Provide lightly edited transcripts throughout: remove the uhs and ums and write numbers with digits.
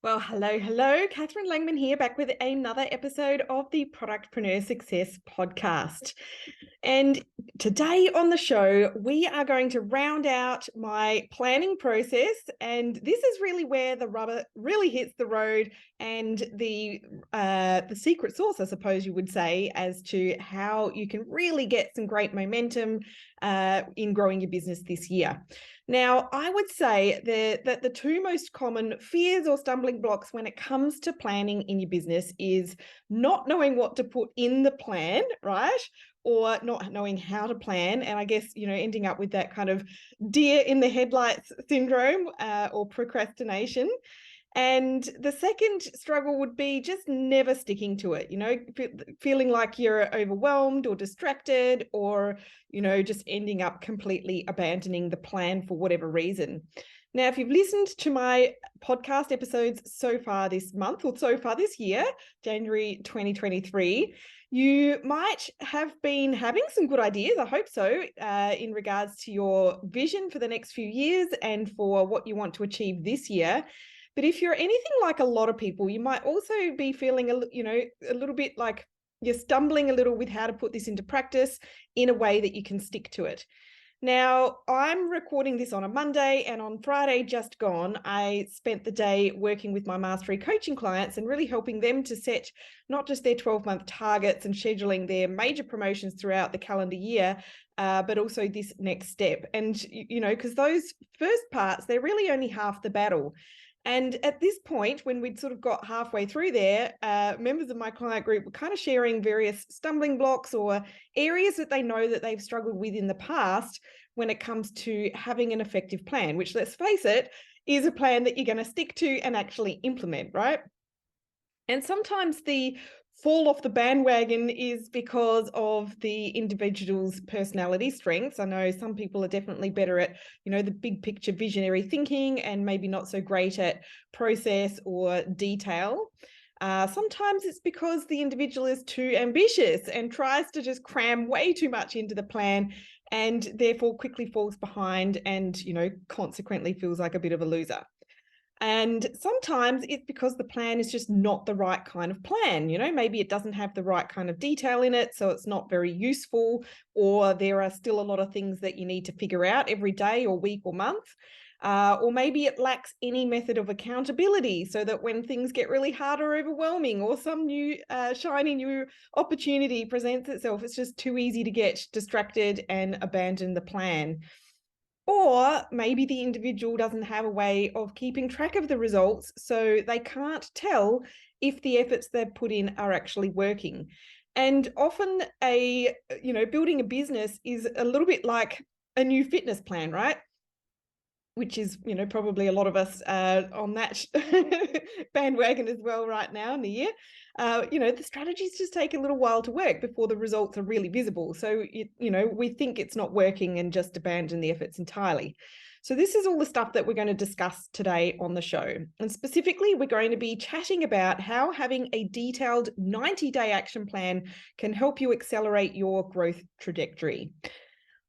Well, hello. Catherine Langman here, back with another episode of the Productpreneur Success podcast. And today on the show, we are going to round out my planning process. And this is really where the rubber really hits the road and the secret sauce, I suppose you would say, as to how you can really get some great momentum in growing your business this year. Now, I would say that the two most common fears or stumbling blocks when it comes to planning in your business is not knowing what to put in the plan, right? Or not knowing how to plan. And I guess, ending up with that kind of deer in the headlights syndrome or procrastination. And the second struggle would be just never sticking to it, feeling like you're overwhelmed or distracted or, just ending up completely abandoning the plan for whatever reason. Now, if you've listened to my podcast episodes so far this month or so far this year, January 2023, you might have been having some good ideas, I hope so, in regards to your vision for the next few years and for what you want to achieve this year. But if you're anything like a lot of people, you might also be feeling, a little bit like you're stumbling a little with how to put this into practice in a way that you can stick to it. Now, I'm recording this on a Monday, and on Friday just gone, I spent the day working with my mastery coaching clients and really helping them to set not just their 12-month targets and scheduling their major promotions throughout the calendar year, but also this next step. And, because those first parts, they're really only half the battle. And at this point, when we'd sort of got halfway through there, members of my client group were kind of sharing various stumbling blocks or areas that they know that they've struggled with in the past when it comes to having an effective plan, which, let's face it, is a plan that you're going to stick to and actually implement, right? And sometimes the fall off the bandwagon is because of the individual's personality strengths. I know some people are definitely better at, the big picture visionary thinking and maybe not so great at process or detail. Sometimes it's because the individual is too ambitious and tries to just cram way too much into the plan and therefore quickly falls behind and, consequently feels like a bit of a loser. And sometimes it's because the plan is just not the right kind of plan. Maybe it doesn't have the right kind of detail in it, so it's not very useful, or there are still a lot of things that you need to figure out every day or week or month. Or maybe it lacks any method of accountability so that when things get really hard or overwhelming or some new shiny new opportunity presents itself, it's just too easy to get distracted and abandon the plan. Or maybe the individual doesn't have a way of keeping track of the results, so they can't tell if the efforts they've put in are actually working. And often building a business is a little bit like a new fitness plan, right? Which is, probably a lot of us on that bandwagon as well right now in the year. The strategies just take a little while to work before the results are really visible. So, we think it's not working and just abandon the efforts entirely. So this is all the stuff that we're going to discuss today on the show. And specifically, we're going to be chatting about how having a detailed 90-day action plan can help you accelerate your growth trajectory.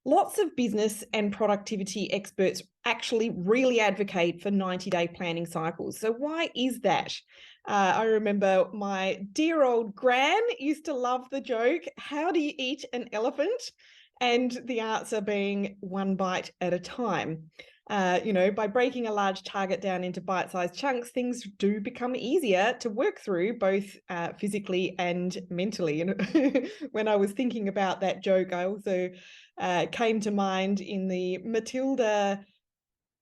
Lots of business and productivity experts actually really advocate for 90-day planning cycles. So why is that? I remember my dear old Gran used to love the joke, how do you eat an elephant? And the answer being one bite at a time. By breaking a large target down into bite-sized chunks, things do become easier to work through, both physically and mentally. And when I was thinking about that joke, I also came to mind in the Matilda,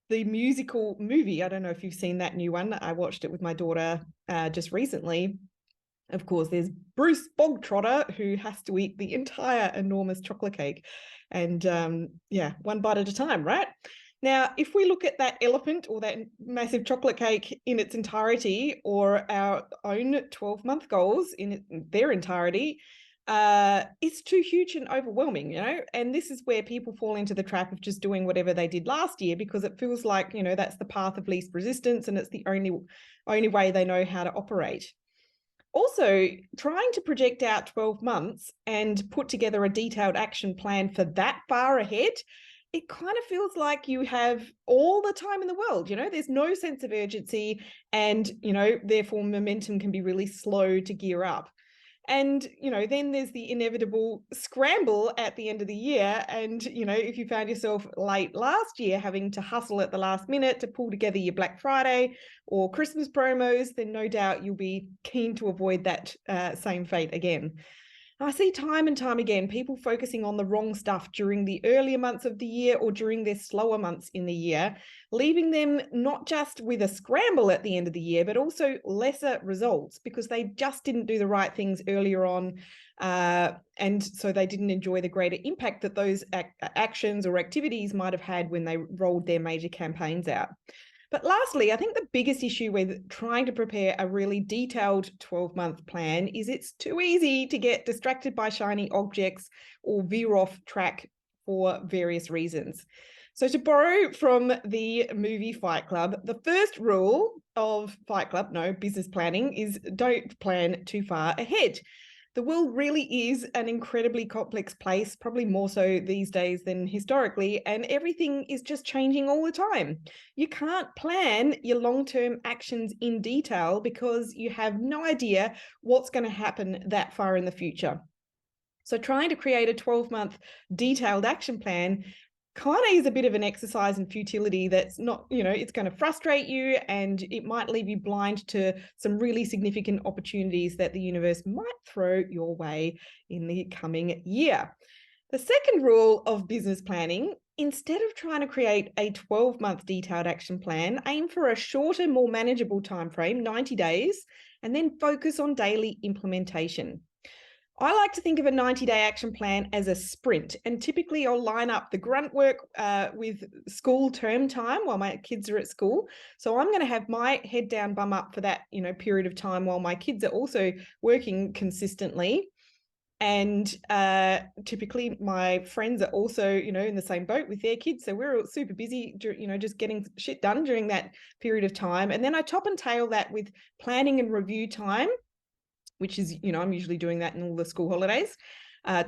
the musical movie. I don't know if you've seen that new one. I watched it with my daughter just recently. Of course, there's Bruce Bogtrotter, who has to eat the entire enormous chocolate cake. And one bite at a time, right? Now, if we look at that elephant or that massive chocolate cake in its entirety, or our own 12-month goals in their entirety, it's too huge and overwhelming, and this is where people fall into the trap of just doing whatever they did last year because it feels like, that's the path of least resistance and it's the only way they know how to operate. Also, trying to project out 12 months and put together a detailed action plan for that far ahead it kind of feels like you have all the time in the world. There's no sense of urgency, and therefore momentum can be really slow to gear up. And then there's the inevitable scramble at the end of the year. And if you found yourself late last year having to hustle at the last minute to pull together your Black Friday or Christmas promos, then no doubt you'll be keen to avoid that same fate again. I see time and time again people focusing on the wrong stuff during the earlier months of the year or during their slower months in the year, leaving them not just with a scramble at the end of the year, but also lesser results because they just didn't do the right things earlier on. And so they didn't enjoy the greater impact that those actions or activities might have had when they rolled their major campaigns out. But lastly, I think the biggest issue with trying to prepare a really detailed 12-month plan is it's too easy to get distracted by shiny objects or veer off track for various reasons. So to borrow from the movie Fight Club, the first rule of Fight Club, no, business planning, is don't plan too far ahead. The world really is an incredibly complex place, probably more so these days than historically, and everything is just changing all the time. You can't plan your long-term actions in detail because you have no idea what's going to happen that far in the future. So trying to create a 12-month detailed action plan kind of is a bit of an exercise in futility that's not, it's going to frustrate you and it might leave you blind to some really significant opportunities that the universe might throw your way in the coming year. The second rule of business planning, instead of trying to create a 12-month detailed action plan, aim for a shorter, more manageable time frame, 90 days, and then focus on daily implementation. I like to think of a 90-day action plan as a sprint, and typically I'll line up the grunt work with school term time while my kids are at school. So I'm going to have my head down, bum up for that period of time while my kids are also working consistently. And typically my friends are also, in the same boat with their kids. So we're all super busy, just getting shit done during that period of time. And then I top and tail that with planning and review time, which is, I'm usually doing that in all the school holidays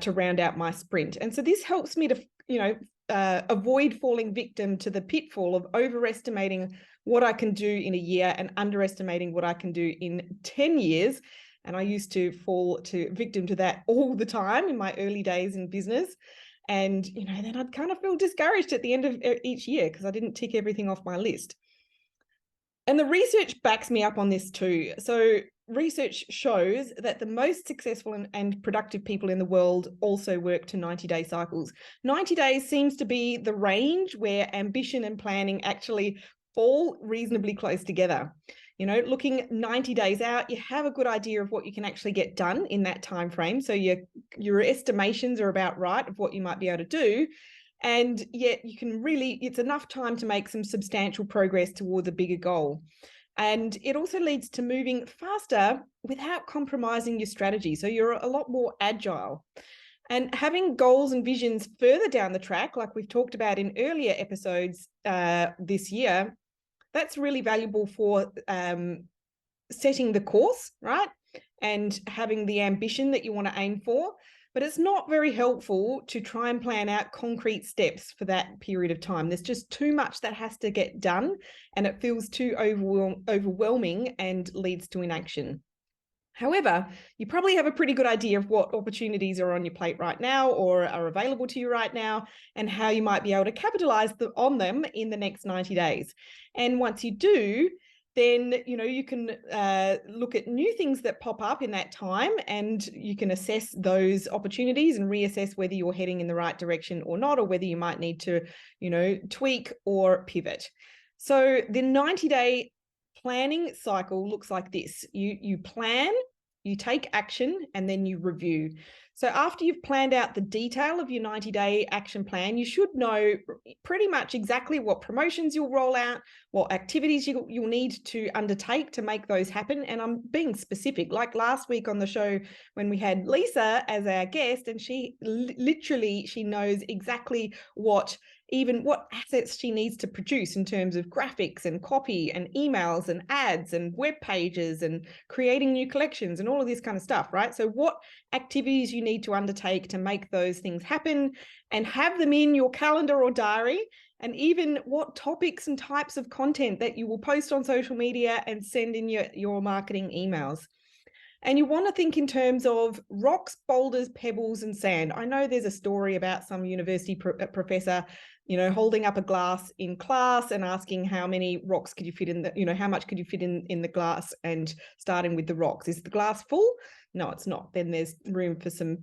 to round out my sprint. And so this helps me to, avoid falling victim to the pitfall of overestimating what I can do in a year and underestimating what I can do in 10 years. And I used to fall victim to that all the time in my early days in business. And, then I'd kind of feel discouraged at the end of each year because I didn't tick everything off my list. And the research backs me up on this too. So research shows that the most successful and productive people in the world also work to 90-day cycles. 90 days seems to be the range where ambition and planning actually fall reasonably close together. Looking 90 days out, you have a good idea of what you can actually get done in that time frame. So your estimations are about right of what you might be able to do. And yet you can it's enough time to make some substantial progress towards a bigger goal. And it also leads to moving faster without compromising your strategy. So you're a lot more agile. And having goals and visions further down the track, like we've talked about in earlier episodes this year, that's really valuable for setting the course, right? And having the ambition that you want to aim for. But it's not very helpful to try and plan out concrete steps for that period of time. There's just too much that has to get done, and it feels too overwhelming and leads to inaction. However, you probably have a pretty good idea of what opportunities are on your plate right now or are available to you right now and how you might be able to capitalize on them in the next 90 days. And once you do, then you can look at new things that pop up in that time, and you can assess those opportunities and reassess whether you're heading in the right direction or not, or whether you might need to tweak or pivot. So the 90-day planning cycle looks like this. You plan, you take action, and then you review. So after you've planned out the detail of your 90-day action plan, you should know pretty much exactly what promotions you'll roll out, what activities you'll need to undertake to make those happen. And I'm being specific, like last week on the show when we had Lisa as our guest, and she literally knows exactly what even what assets she needs to produce in terms of graphics and copy and emails and ads and web pages and creating new collections and all of this kind of stuff, right? So what activities you need to undertake to make those things happen, and have them in your calendar or diary, and even what topics and types of content that you will post on social media and send in your marketing emails. And you want to think in terms of rocks, boulders, pebbles, and sand. I know there's a story about some university professor, holding up a glass in class and asking how many rocks could you fit in the, how much could you fit in the glass, and starting with the rocks. Is the glass full? No, it's not. Then there's room for some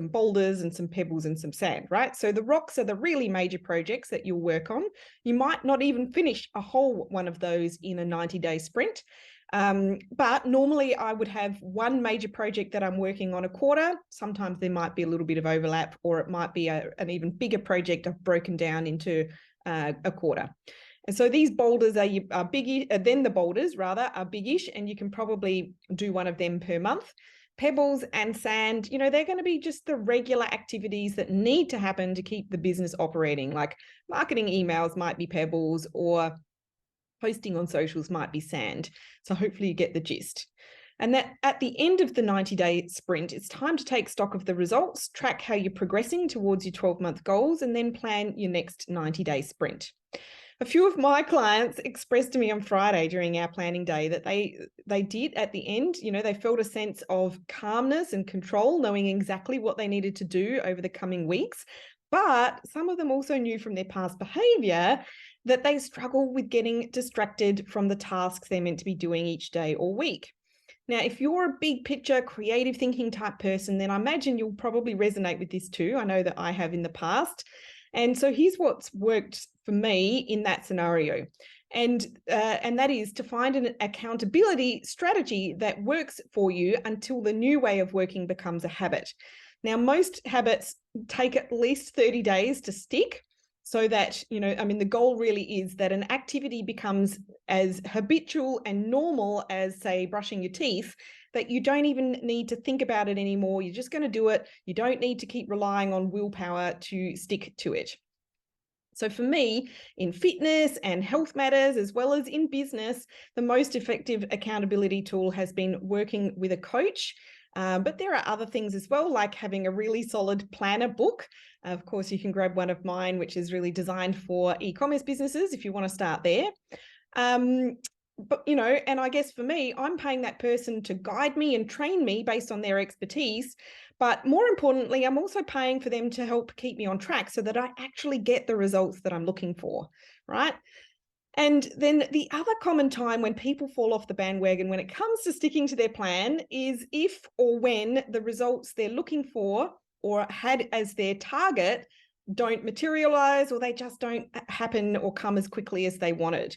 boulders and some pebbles and some sand, right? So the rocks are the really major projects that you'll work on. You might not even finish a whole one of those in a 90-day sprint. But normally I would have one major project that I'm working on a quarter. Sometimes there might be a little bit of overlap, or it might be an even bigger project I've broken down into a quarter. And so these boulders are biggie, then the boulders rather are biggish, and you can probably do one of them per month. Pebbles and sand, they're going to be just the regular activities that need to happen to keep the business operating. Like marketing emails might be pebbles, or posting on socials might be sand. So hopefully you get the gist. And that at the end of the 90-day sprint, it's time to take stock of the results, track how you're progressing towards your 12-month goals, and then plan your next 90-day sprint. A few of my clients expressed to me on Friday during our planning day that they did at the end, they felt a sense of calmness and control, knowing exactly what they needed to do over the coming weeks. But some of them also knew from their past behavior that they struggle with getting distracted from the tasks they're meant to be doing each day or week. Now, if you're a big picture, creative thinking type person, then I imagine you'll probably resonate with this too. I know that I have in the past. And so here's what's worked for me in that scenario. And that is to find an accountability strategy that works for you until the new way of working becomes a habit. Now, most habits take at least 30 days to stick, so that, the goal really is that an activity becomes as habitual and normal as, say, brushing your teeth, that you don't even need to think about it anymore. You're just going to do it. You don't need to keep relying on willpower to stick to it. So for me, in fitness and health matters, as well as in business, the most effective accountability tool has been working with a coach. But there are other things as well, like having a really solid planner book. Of course, you can grab one of mine, which is really designed for e-commerce businesses if you want to start there. But, and I guess for me, I'm paying that person to guide me and train me based on their expertise. But more importantly, I'm also paying for them to help keep me on track so that I actually get the results that I'm looking for, right? And then the other common time when people fall off the bandwagon when it comes to sticking to their plan is if or when the results they're looking for or had as their target don't materialize, or they just don't happen or come as quickly as they wanted.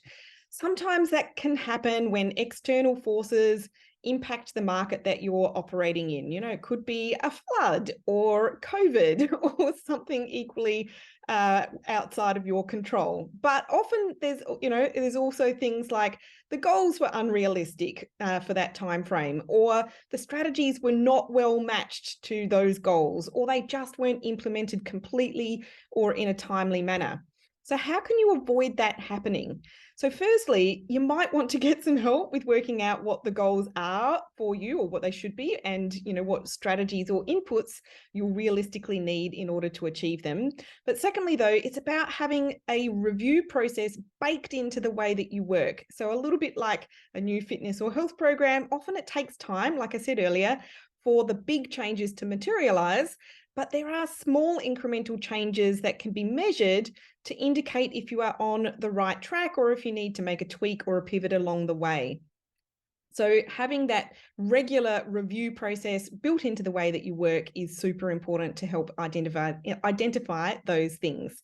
Sometimes that can happen when external forces impact the market that you're operating in. It could be a flood or COVID or something equally outside of your control. But often there's also things like the goals were unrealistic for that time frame, or the strategies were not well matched to those goals, or they just weren't implemented completely or in a timely manner. So how can you avoid that happening? So firstly, you might want to get some help with working out what the goals are for you, or what they should be, and what strategies or inputs you'll realistically need in order to achieve them. But secondly, though, it's about having a review process baked into the way that you work. So a little bit like a new fitness or health program, often it takes time, like I said earlier, for the big changes to materialize. But there are small incremental changes that can be measured to indicate if you are on the right track, or if you need to make a tweak or a pivot along the way. So having that regular review process built into the way that you work is super important to help identify those things.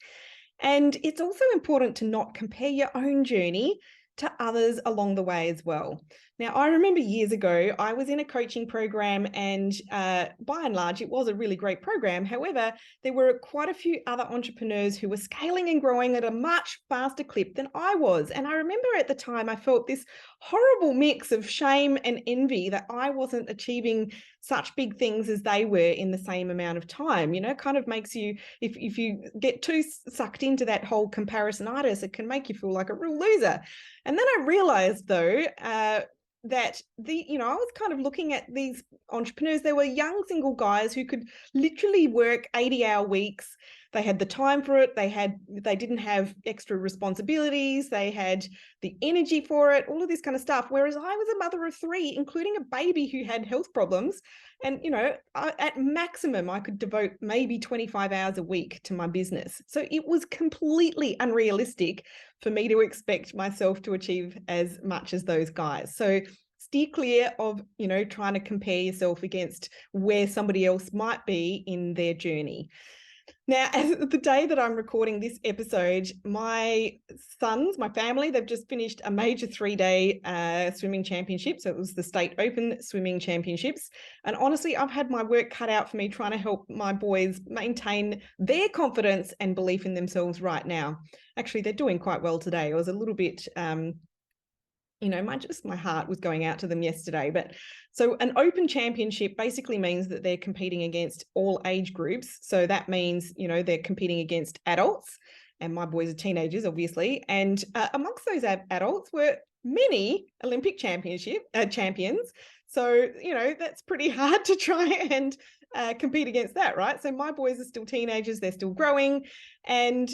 And it's also important to not compare your own journey to others along the way as well. Now, I remember years ago, I was in a coaching program, and by and large, it was a really great program. However, there were quite a few other entrepreneurs who were scaling and growing at a much faster clip than I was. And I remember at the time, I felt this horrible mix of shame and envy that I wasn't achieving such big things as they were in the same amount of time. You know, it kind of makes you, if you get too sucked into that whole comparisonitis, it can make you feel like a real loser. And then I realized, though, that I was kind of looking at these entrepreneurs. They were young single guys who could literally work 80-hour weeks. They had the time for it. They didn't have extra responsibilities. They had the energy for it, all of this kind of stuff. Whereas I was a mother of 3, including a baby who had health problems. And, at maximum, I could devote maybe 25 hours a week to my business. So it was completely unrealistic for me to expect myself to achieve as much as those guys. So steer clear of, trying to compare yourself against where somebody else might be in their journey. Now, as the day that I'm recording this episode, my sons, my family, they've just finished a major 3-day swimming championship. So it was the State Open Swimming Championships. And honestly, I've had my work cut out for me trying to help my boys maintain their confidence and belief in themselves right now. Actually, they're doing quite well today. I was a little bit... my heart was going out to them yesterday. But so an open championship basically means that they're competing against all age groups. So that means, they're competing against adults, and my boys are teenagers, obviously. And amongst those adults were many Olympic champions. So, that's pretty hard to try and compete against that, right? So my boys are still teenagers, they're still growing, and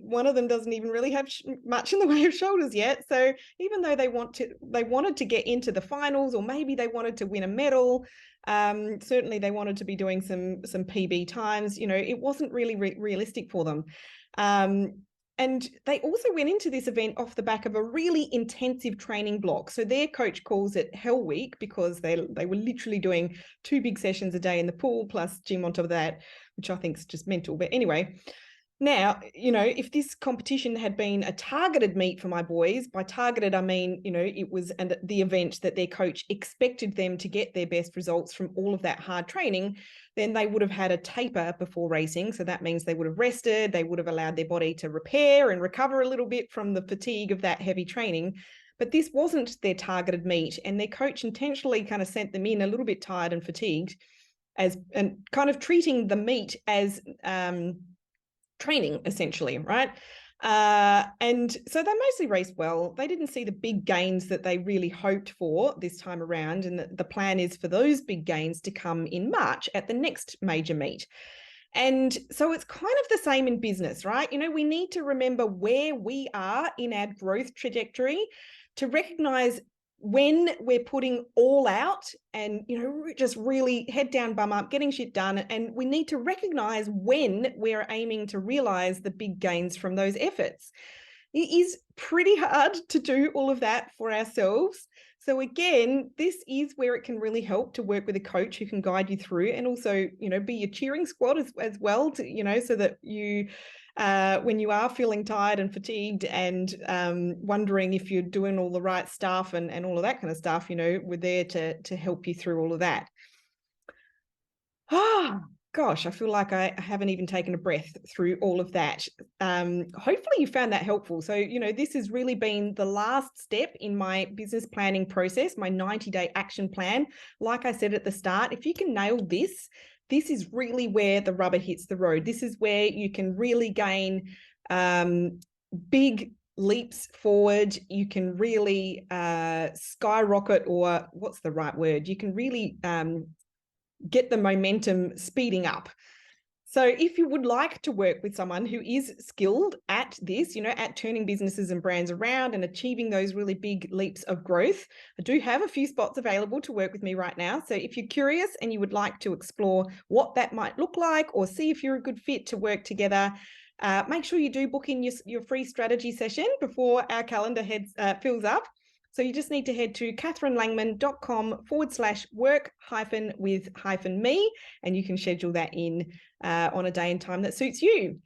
one of them doesn't even really have much in the way of shoulders yet. So even though they wanted to get into the finals, or maybe they wanted to win a medal, certainly they wanted to be doing some PB times, it wasn't really realistic for them. And they also went into this event off the back of a really intensive training block. So their coach calls it Hell Week, because they were literally doing 2 big sessions a day in the pool plus gym on top of that, which I think is just mental. But anyway, now, if this competition had been a targeted meet for my boys, by targeted, I mean, it was the event that their coach expected them to get their best results from all of that hard training, then they would have had a taper before racing. So that means they would have rested, they would have allowed their body to repair and recover a little bit from the fatigue of that heavy training. But this wasn't their targeted meet, and their coach intentionally kind of sent them in a little bit tired and fatigued, and kind of treating the meet as training, essentially, right? And so they mostly raced well. They didn't see the big gains that they really hoped for this time around, and the plan is for those big gains to come in March at the next major meet. And so it's kind of the same in business, right? We need to remember where we are in our growth trajectory to recognize when we're putting all out and, just really head down, bum up, getting shit done. And we need to recognize when we're aiming to realize the big gains from those efforts. It is pretty hard to do all of that for ourselves. So again, this is where it can really help to work with a coach who can guide you through, and also, be your cheering squad as well, to, so that you, when you are feeling tired and fatigued and wondering if you're doing all the right stuff and all of that kind of stuff, we're there to help you through all of that. Gosh, I feel like I haven't even taken a breath through all of that. Hopefully you found that helpful. So, this has really been the last step in my business planning process, my 90-day action plan. Like I said at the start, if you can nail this is really where the rubber hits the road. This is where you can really gain big leaps forward. You can really skyrocket, or what's the right word? You can really get the momentum speeding up. So if you would like to work with someone who is skilled at this, at turning businesses and brands around and achieving those really big leaps of growth, I do have a few spots available to work with me right now. So if you're curious and you would like to explore what that might look like, or see if you're a good fit to work together, make sure you do book in your free strategy session before our calendar fills up. So you just need to head to catherinelangman.com/work-with-me, and you can schedule that in on a day and time that suits you.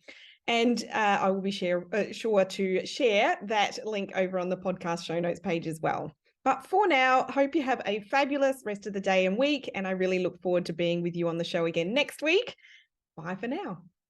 And I will be sure to share that link over on the podcast show notes page as well. But for now, hope you have a fabulous rest of the day and week. And I really look forward to being with you on the show again next week. Bye for now.